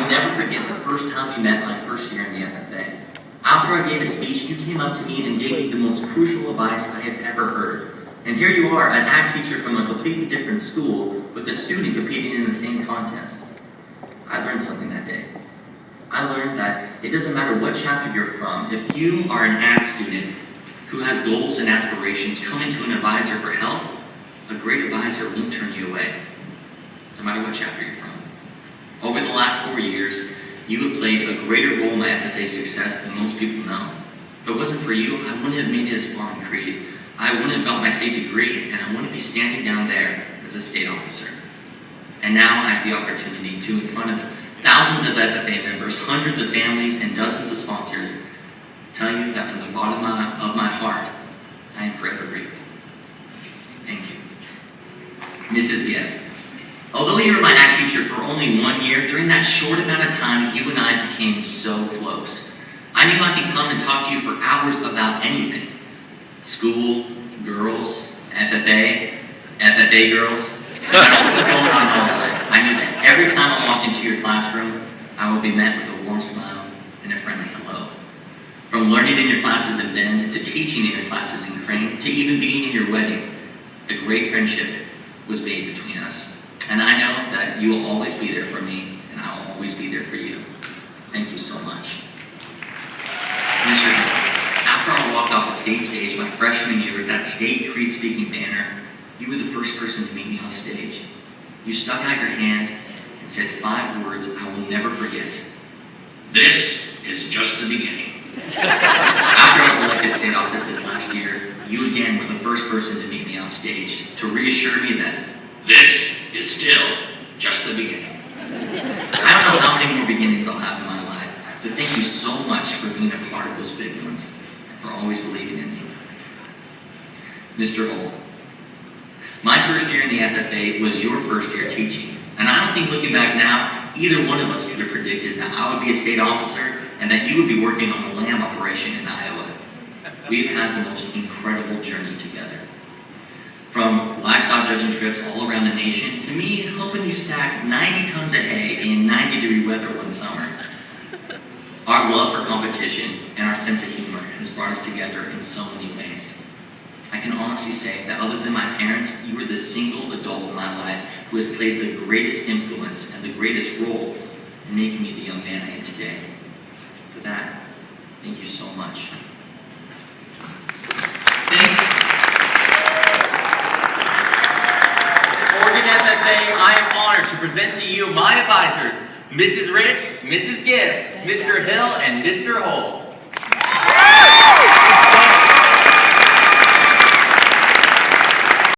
will never forget the first time we met my first year in the FFA. After I gave a speech, you came up to me and gave me the most crucial advice I have ever heard. And here you are, an ag teacher from a completely different school with a student competing in the same contest. I learned something that day. I learned that it doesn't matter what chapter you're from, if you are an ag student who has goals and aspirations, coming to an advisor for help, a great advisor won't turn you away, no matter what chapter you're from. Over the last 4 years, you have played a greater role in my FFA success than most people know. If it wasn't for you, I wouldn't have made it as far in Creed. I wouldn't have got my state degree, and I wouldn't be standing down there as a state officer. And now I have the opportunity to, in front of thousands of FFA members, hundreds of families, and dozens of sponsors, tell you that from the bottom of my heart, I am forever grateful. Thank you. Mrs. Gift, although you were my ag teacher for only 1 year, during that short amount of time, you and I became so close. I knew I could come and talk to you for hours about anything. School, girls, FFA girls. I don't know what was going on all the time. I knew that every time I walked into your classroom, I would be met with a warm smile and a friendly hello. From learning in your classes in Bend, to teaching in your classes in Crane, to even being in your wedding, a great friendship was made between us. And I know that you will always be there for me, and I will always be there for you. Thank you so much. Mr. After I walked off the state stage my freshman year with that state Creed speaking banner, you were the first person to meet me off stage. You stuck out your hand and said 5 words I will never forget. This is just the beginning. After I was elected state offices last year, you again were the first person to meet me off stage to reassure me that this is still just the beginning. I don't know how many more beginnings I'll have in my life, but thank you so much for being a part of those big ones and for always believing in me. Mr. Hull, my first year in the FFA was your first year teaching, and I don't think looking back now, either one of us could have predicted that I would be a state officer and that you would be working on the lamb operation in Iowa. We've had the most incredible journey together. From livestock judging trips all around the nation, to me helping you stack 90 tons of hay in 90-degree weather one summer. Our love for competition and our sense of humor has brought us together in so many ways. I can honestly say that other than my parents, you were the single adult in my life who has played the greatest influence and the greatest role in making me the young man I am today. For that, thank you so much. Oregon FFA, I am honored to present to you my advisors, Mrs. Rich, Mrs. Gift, Mr. Hill, and Mr. Hull.